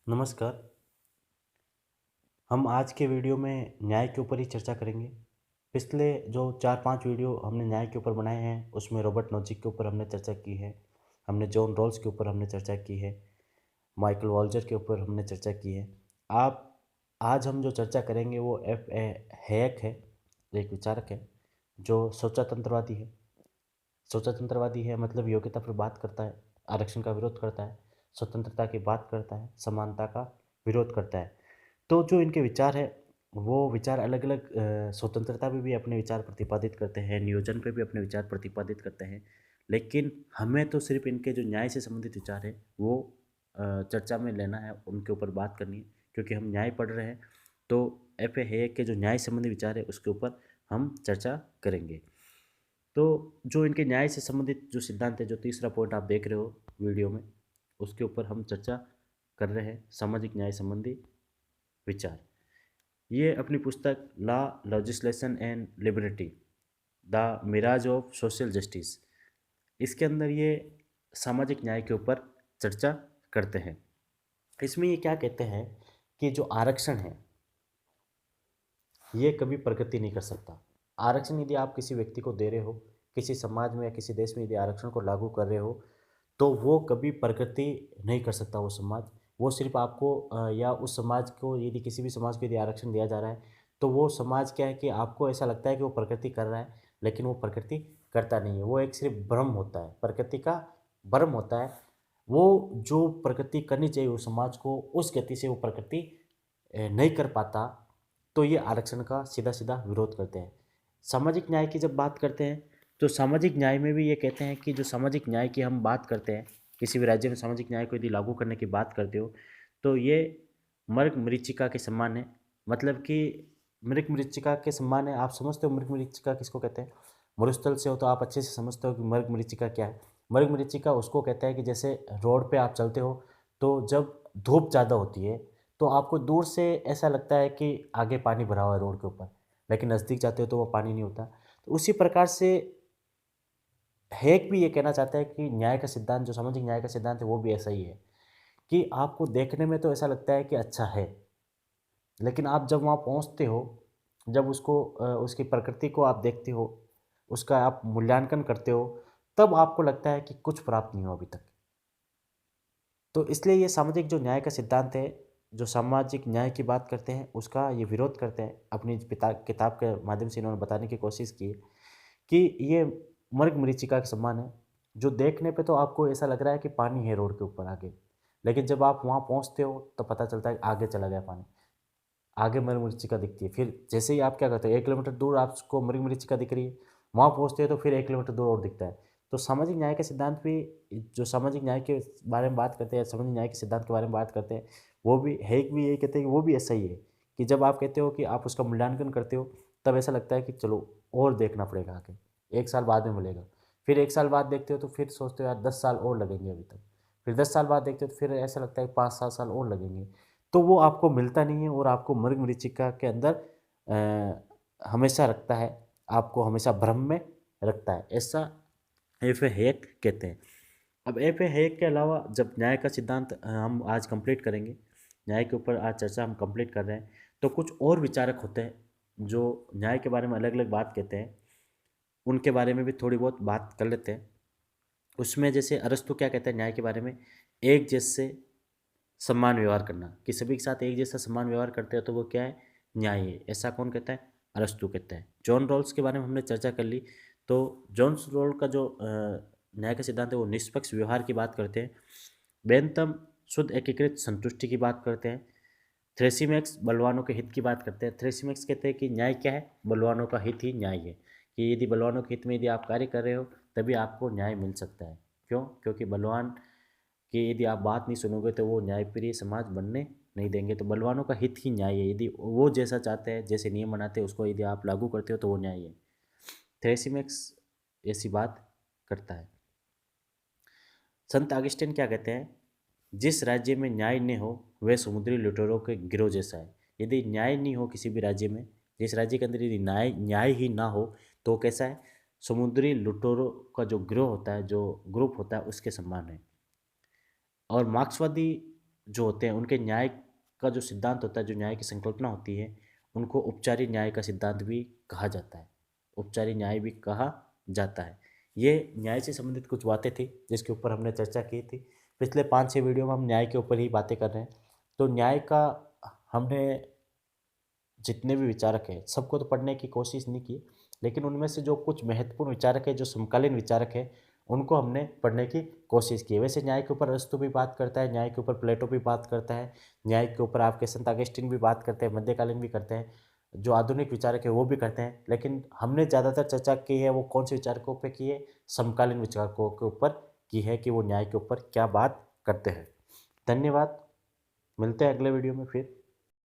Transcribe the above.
नमस्कार। हम आज के वीडियो में न्याय के ऊपर ही चर्चा करेंगे। पिछले जो 4-5 वीडियो हमने न्याय के ऊपर बनाए हैं, उसमें रॉबर्ट नोजिक के ऊपर हमने चर्चा की है, हमने जॉन रॉल्स के ऊपर हमने चर्चा की है, माइकल वॉल्जर के ऊपर हमने चर्चा की है। आप आज हम जो चर्चा करेंगे वो एफ ए हैक है, एक विचारक है, जो सोचातंत्रवादी है। सोचातंत्रवादी है मतलब योग्यता पर बात करता है, आरक्षण का विरोध करता है, स्वतंत्रता की बात करता है, समानता का विरोध करता है। तो जो इनके विचार है, वो विचार अलग-अलग स्वतंत्रता पे भी अपने विचार प्रतिपादित करते हैं, नियोजन पे भी अपने विचार प्रतिपादित करते हैं। लेकिन हमें तो सिर्फ़ इनके जो न्याय से संबंधित विचार है, वो चर्चा में लेना है, उनके ऊपर बात करनी है, क्योंकि हम न्याय पढ़ रहे हैं। तो एफ.ए. हैक के जो न्याय संबंधी विचार है, उसके ऊपर हम चर्चा करेंगे। तो जो इनके न्याय से संबंधित जो सिद्धांत है, जो तीसरा पॉइंट आप देख रहे हो वीडियो में, उसके ऊपर हम चर्चा कर रहे हैं, सामाजिक न्याय संबंधी विचार। ये अपनी पुस्तक law, legislation and liberty, the mirage of social justice, इसके अंदर ये सामाजिक न्याय के ऊपर चर्चा करते हैं। इसमें ये क्या कहते हैं कि जो आरक्षण है, ये कभी प्रगति नहीं कर सकता। आरक्षण यदि आप किसी व्यक्ति को दे रहे हो, किसी समाज में या किसी देश में यदि आरक्षण को लागू कर रहे हो, तो वो कभी प्रगति नहीं कर सकता वो समाज। वो सिर्फ़ आपको या उस समाज को, यदि किसी भी समाज को यदि आरक्षण दिया जा रहा है, तो वो समाज क्या है कि आपको ऐसा लगता है कि वो प्रगति कर रहा है, लेकिन वो प्रगति करता नहीं है। वो एक सिर्फ़ भ्रम होता है, प्रकृति का भ्रम होता है। वो जो प्रगति करनी चाहिए उस समाज को, उस गति से वो प्रगति नहीं कर पाता, तो ये आरक्षण का सीधा-सीधा विरोध करते हैं। सामाजिक न्याय की जब बात करते हैं, तो सामाजिक न्याय में भी ये कहते हैं कि जो सामाजिक न्याय की हम बात करते हैं, किसी भी राज्य में सामाजिक न्याय को यदि लागू करने की बात करते हो, तो ये मृग-मरीचिका के समान है। मतलब कि मृग-मरीचिका के समान है। आप समझते हो मृग-मरीचिका किसको कहते हैं? मरुस्थल से हो तो आप अच्छे से समझते हो कि मृग-मरीचिका क्या है। मृग-मरीचिका उसको कहते हैं कि जैसे रोड पे आप चलते हो, तो जब धूप ज़्यादा होती है, तो आपको दूर से ऐसा लगता है कि आगे पानी भरा हुआ है रोड के ऊपर, लेकिन नज़दीक जाते हो तो वो पानी नहीं होता। तो उसी प्रकार से हेक भी ये कहना चाहता है कि न्याय का सिद्धांत, जो सामाजिक न्याय का सिद्धांत है, वो भी ऐसा ही है कि आपको देखने में तो ऐसा लगता है कि अच्छा है, लेकिन आप जब वहाँ पहुँचते हो, जब उसको उसकी प्रकृति को आप देखते हो, उसका आप मूल्यांकन करते हो, तब आपको लगता है कि कुछ प्राप्त नहीं हुआ अभी तक। तो इसलिए ये सामाजिक जो न्याय का सिद्धांत है, जो सामाजिक न्याय की बात करते हैं, उसका ये विरोध करते हैं। अपनी पिता किताब के माध्यम से इन्होंने बताने की कोशिश की है कि ये मृग-मरीचिका के समान है, जो देखने पे तो आपको ऐसा लग रहा है कि पानी है रोड के ऊपर आगे, लेकिन जब आप वहाँ पहुँचते हो, तो पता चलता है आगे चला गया पानी। आगे मृग-मरीचिका दिखती है। फिर जैसे ही आप क्या करते हो, 1 किलोमीटर दूर आपको मृग-मरीचिका दिख रही है, वहाँ पहुँचते हो तो फिर 1 किलोमीटर दूर और दिखता है। तो सामाजिक न्याय के सिद्धांत भी, जो सामाजिक न्याय के बारे में बात करते हैं, सामाजिक न्याय के सिद्धांत के बारे में बात करते हैं, वो भी हैक भी यही कहते हैं कि वो भी ऐसा ही है कि जब आप कहते हो कि आप उसका मूल्यांकन करते हो, तब ऐसा लगता है कि चलो और देखना पड़ेगा आगे, 1 साल बाद में मिलेगा। फिर 1 साल बाद देखते हो तो फिर सोचते हो यार 10 साल और लगेंगे अभी तक। फिर 10 साल बाद देखते हो तो फिर ऐसा लगता है 5-7 साल और लगेंगे। तो वो आपको मिलता नहीं है और आपको मृग-मरीचिका के अंदर हमेशा रखता है, आपको हमेशा भ्रम में रखता है। ऐसा एफ ए हैक कहते हैं। अब एफ ए हैक के अलावा जब न्याय का सिद्धांत हम आज कंप्लीट करेंगे, न्याय के ऊपर आज चर्चा हम कंप्लीट कर रहे हैं, तो कुछ और विचारक होते हैं, जो न्याय के बारे में अलग-अलग बात कहते हैं। उनके बारे में भी थोड़ी बहुत बात कर लेते हैं। उसमें जैसे अरस्तू क्या कहता है न्याय के बारे में? एक जैसे समान व्यवहार करना, कि सभी के साथ एक जैसा समान व्यवहार करते हैं तो वो क्या है? न्याय है। ऐसा कौन कहता है? अरस्तू कहता है। जॉन रॉल्स के बारे में हमने चर्चा कर ली। तो जॉन रॉल्स का जो न्याय का सिद्धांत है, वो निष्पक्ष व्यवहार की बात करते हैं। बेंथम शुद्ध एकीकृत संतुष्टि की बात करते हैं। थ्रेसिमेक्स बलवानों के हित की बात करते हैं। थ्रेसिमेक्स कहते हैं कि न्याय क्या है? बलवानों का हित ही न्याय है, कि यदि बलवानों के हित में यदि आप कार्य कर रहे हो, तभी आपको न्याय मिल सकता है। क्यों? क्योंकि बलवान कि यदि आप बात नहीं सुनोगे तो वो न्यायप्रिय समाज बनने नहीं देंगे। तो बलवानों का हित ही न्याय है। यदि वो जैसा चाहते हैं, जैसे नियम बनाते हैं, उसको यदि आप लागू करते हो तो वो न्याय है। थ्रेसिमेक्स ऐसी बात करता है। संत अगस्टिन क्या कहते हैं? जिस राज्य में न्याय न हो, वह समुद्री लुटेरों के गिरोह जैसा है। यदि न्याय नहीं हो किसी भी राज्य में, जिस राज्य के अंदर यदि न्याय न्याय ही ना हो, तो कैसा है? समुद्री लुटेरों का जो गिरोह होता है, जो ग्रुप होता है, उसके समान है। और मार्क्सवादी जो होते हैं उनके न्याय का जो सिद्धांत होता है, जो न्याय की संकल्पना होती है, उनको उपचारी न्याय का सिद्धांत भी कहा जाता है, उपचारी न्याय भी कहा जाता है। ये न्याय से संबंधित कुछ बातें थी जिसके ऊपर हमने चर्चा की थी। पिछले 5-6 वीडियो में हम न्याय के ऊपर ही बातें कर रहे हैं। तो न्याय का हमने जितने भी विचारक हैं सबको तो पढ़ने की कोशिश नहीं की, लेकिन उनमें से जो कुछ महत्वपूर्ण विचारक हैं, जो समकालीन विचारक हैं, उनको हमने पढ़ने की कोशिश की है। वैसे न्याय के ऊपर अरस्तू भी बात करता है, न्याय के ऊपर प्लेटो भी बात करता है, न्याय के ऊपर आपके संत अगस्टिन भी बात करते हैं, मध्यकालीन भी करते हैं, जो आधुनिक विचारक है वो भी करते हैं। लेकिन हमने ज़्यादातर चर्चा की है वो कौन से विचारकों पे की है, समकालीन विचारकों के ऊपर की है कि वो न्याय के ऊपर क्या बात करते हैं। धन्यवाद, मिलते हैं अगले वीडियो में फिर।